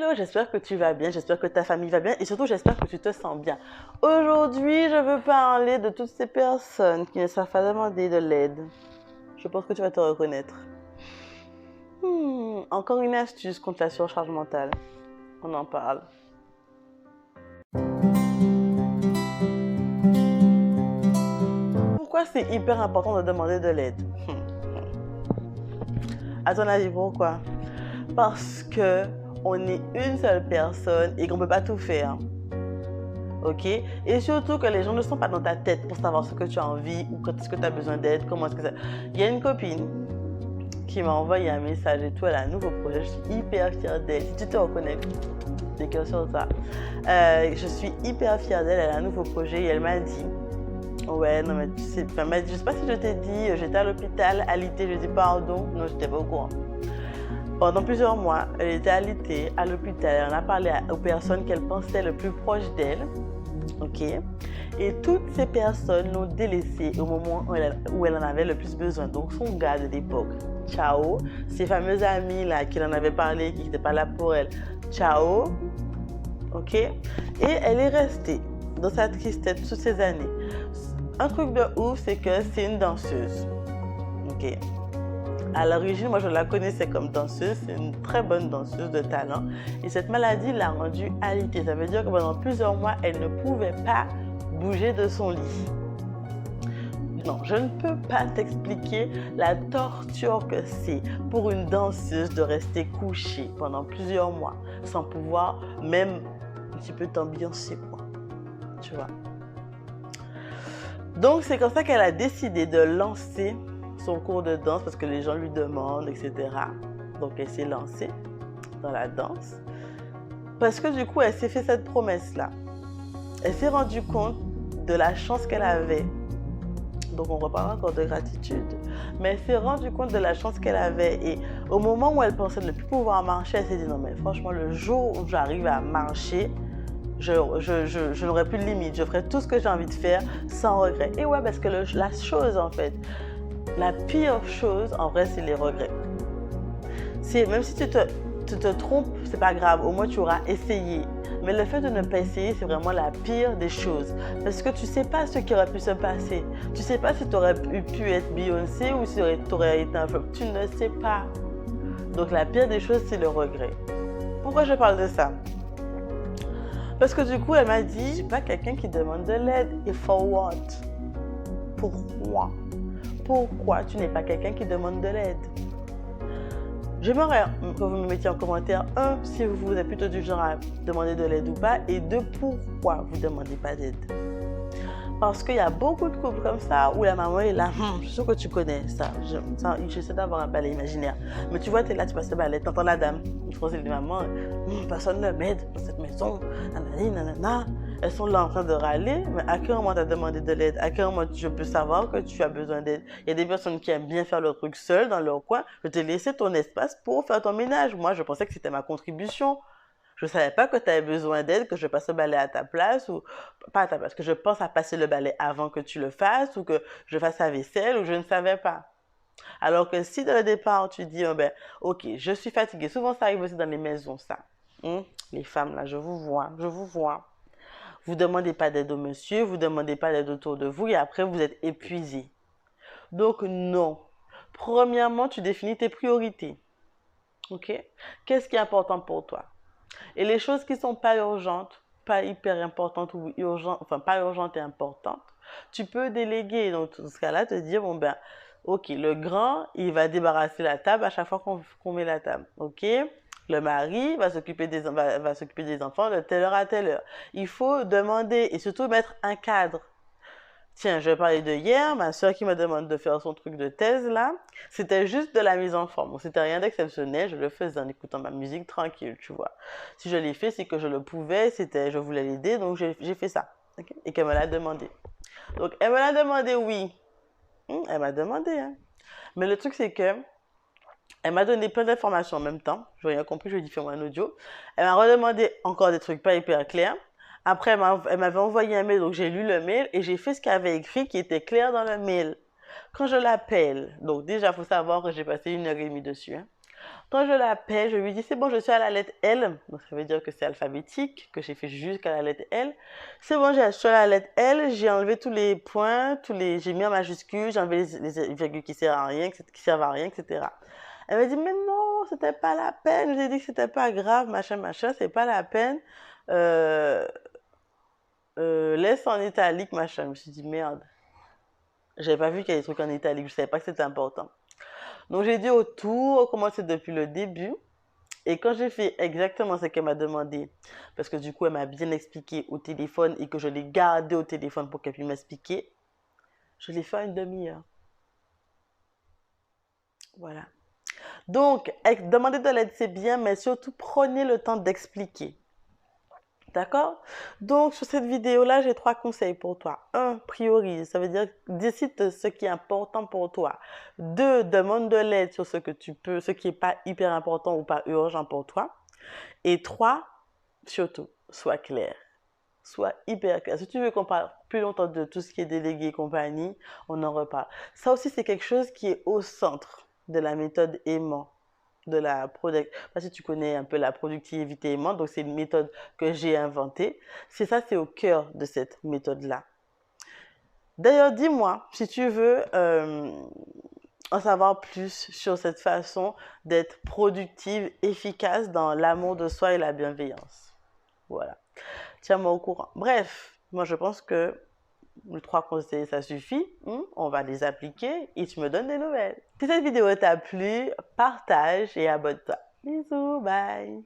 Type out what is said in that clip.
Hello, j'espère que tu vas bien, j'espère que ta famille va bien et surtout j'espère que tu te sens bien. Aujourd'hui, je veux parler de toutes ces personnes qui ne savent pas demander de l'aide. Je pense que tu vas te reconnaître. Encore une astuce contre la surcharge mentale. On en parle. Pourquoi c'est hyper important de demander de l'aide? À ton avis, pourquoi? Parce que on est une seule personne et qu'on ne peut pas tout faire. Ok? Et surtout que les gens ne sont pas dans ta tête pour savoir ce que tu as envie ou quand est-ce que tu as besoin d'aide, comment est-ce que ça... Il y a une copine qui m'a envoyé un message et tout, elle a un nouveau projet, je suis hyper fière d'elle. Si tu te reconnais, t'es que sur ça. Je suis hyper fière d'elle, elle a un nouveau projet et elle m'a dit, ouais, non mais tu sais, enfin, je sais pas si je t'ai dit, j'étais à l'hôpital, alité, je dis pardon, non, j'étais pas au courant. Pendant plusieurs mois, elle était alitée à l'hôpital, elle en a parlé aux personnes qu'elle pensait le plus proches d'elle. Ok. Et toutes ces personnes l'ont délaissée au moment où elle en avait le plus besoin. Donc son gars de l'époque, ciao. Ses fameux amis là qui en avaient parlé, qui n'étaient pas là pour elle, ciao. Ok. Et elle est restée dans sa tristesse toutes ces années. Un truc de ouf, c'est que c'est une danseuse. Ok. À l'origine, moi je la connaissais comme danseuse, c'est une très bonne danseuse de talent. Et cette maladie l'a rendue alitée. Ça veut dire que pendant plusieurs mois, elle ne pouvait pas bouger de son lit. Non, je ne peux pas t'expliquer la torture que c'est pour une danseuse de rester couchée pendant plusieurs mois sans pouvoir même un petit peu t'ambiancer, quoi. Tu vois. Donc c'est comme ça qu'elle a décidé de lancer son cours de danse parce que les gens lui demandent, etc. Donc elle s'est lancée dans la danse parce que du coup elle s'est fait cette promesse-là. Elle s'est rendue compte de la chance qu'elle avait. Donc on reparle encore de gratitude. Mais elle s'est rendue compte de la chance qu'elle avait et au moment où elle pensait ne plus pouvoir marcher, elle s'est dit non mais franchement le jour où j'arrive à marcher, je n'aurai plus de limite. Je ferai tout ce que j'ai envie de faire sans regret. Et ouais, parce que la chose en fait, la pire chose, en vrai, c'est les regrets. Même si tu te trompes, c'est pas grave, au moins tu auras essayé. Mais le fait de ne pas essayer, c'est vraiment la pire des choses. Parce que tu sais pas ce qui aurait pu se passer. Tu sais pas si tu aurais pu être Beyoncé ou si tu aurais été un flop. Tu ne sais pas. Donc la pire des choses, c'est le regret. Pourquoi je parle de ça? Parce que du coup, elle m'a dit, je suis pas quelqu'un qui demande de l'aide. Et for what? Pourquoi? Pourquoi tu n'es pas quelqu'un qui demande de l'aide? J'aimerais que vous me mettiez en commentaire, si vous êtes plutôt du genre à demander de l'aide ou pas, et pourquoi vous ne demandez pas d'aide. Parce qu'il y a beaucoup de couples comme ça où la maman est là, je suis sûre que tu connais ça. J'essaie d'avoir un balai imaginaire. Mais tu vois, tu es là, tu passes le balai, tu entends la dame. Je pense que les mamans, personne ne m'aide dans cette maison, nanana. Elles sont là en train de râler, mais à quel moment tu as demandé de l'aide? À quel moment je peux savoir que tu as besoin d'aide? Il y a des personnes qui aiment bien faire leur truc seules dans leur coin. Je t'ai laissé ton espace pour faire ton ménage. Moi, je pensais que c'était ma contribution. Je ne savais pas que tu avais besoin d'aide, que je passe le balai à ta place, ou pas à ta place, que je pense à passer le balai avant que tu le fasses, ou que je fasse la vaisselle, ou je ne savais pas. Alors que si dès le départ, tu dis, ok, je suis fatiguée. Souvent, ça arrive aussi dans les maisons, ça. Les femmes, là, je vous vois. Vous ne demandez pas d'aide au monsieur, vous ne demandez pas d'aide autour de vous, et après, vous êtes épuisé. Donc, non. Premièrement, tu définis tes priorités. Ok? Qu'est-ce qui est important pour toi? Et les choses qui ne sont pas urgentes, pas hyper importantes ou urgentes, enfin pas urgentes et importantes, tu peux déléguer. Donc dans ce cas-là, te dire, ok, le grand, il va débarrasser la table à chaque fois qu'on met la table. Ok? Le mari va s'occuper des enfants de telle heure à telle heure. Il faut demander et surtout mettre un cadre. Tiens, je vais parler de hier, ma soeur qui me demande de faire son truc de thèse là, c'était juste de la mise en forme. Bon, c'était rien d'exceptionnel, je le faisais en écoutant ma musique tranquille, tu vois. Si je l'ai fait, c'est que je le pouvais, je voulais l'aider, donc j'ai fait ça. Okay? Et qu'elle me l'a demandé. Donc, elle me l'a demandé, oui. Elle m'a demandé, hein. Mais le truc, c'est que elle m'a donné plein d'informations en même temps. Je n'ai rien compris, je lui ai dit fais-moi un audio. Elle m'a redemandé encore des trucs pas hyper clairs. Après, elle m'avait envoyé un mail, donc j'ai lu le mail et j'ai fait ce qu'elle avait écrit qui était clair dans le mail. Quand je l'appelle, donc déjà, il faut savoir que j'ai passé 1h30 dessus. Hein. Quand je l'appelle, je lui dis, c'est bon, je suis à la lettre L. Donc, ça veut dire que c'est alphabétique, que j'ai fait jusqu'à la lettre L. C'est bon, je suis à la lettre L, j'ai enlevé tous les points, j'ai mis en majuscule, j'ai enlevé les virgules qui servent à rien, etc. Elle m'a dit, mais non, c'était pas la peine. Je lui ai dit que c'était pas grave, machin, c'est pas la peine. Euh, laisse en italique, machin. Je me suis dit, merde. J'avais pas vu qu'il y avait des trucs en italique, je savais pas que c'était important. Donc j'ai dit au tout, recommencer depuis le début. Et quand j'ai fait exactement ce qu'elle m'a demandé, parce que du coup elle m'a bien expliqué au téléphone et que je l'ai gardé au téléphone pour qu'elle puisse m'expliquer, je l'ai fait en une demi-heure. Voilà. Donc, demander de l'aide c'est bien, mais surtout prenez le temps d'expliquer. D'accord? Donc, sur cette vidéo-là, j'ai 3 conseils pour toi. 1, priorise. Ça veut dire, décide ce qui est important pour toi. 2, demande de l'aide sur ce que tu peux, ce qui n'est pas hyper important ou pas urgent pour toi. Et 3, surtout, sois clair. Sois hyper clair. Si tu veux qu'on parle plus longtemps de tout ce qui est délégué et compagnie, on en reparle. Ça aussi, c'est quelque chose qui est au centre de la méthode aimant. Parce que tu connais un peu la productivité aimante, donc c'est une méthode que j'ai inventée. C'est au cœur de cette méthode-là. D'ailleurs, dis-moi si tu veux en savoir plus sur cette façon d'être productive, efficace dans l'amour de soi et la bienveillance. Voilà. Tiens-moi au courant. Bref, moi je pense que les 3 conseils, ça suffit. On va les appliquer et tu me donnes des nouvelles. Si cette vidéo t'a plu, partage et abonne-toi. Bisous, bye.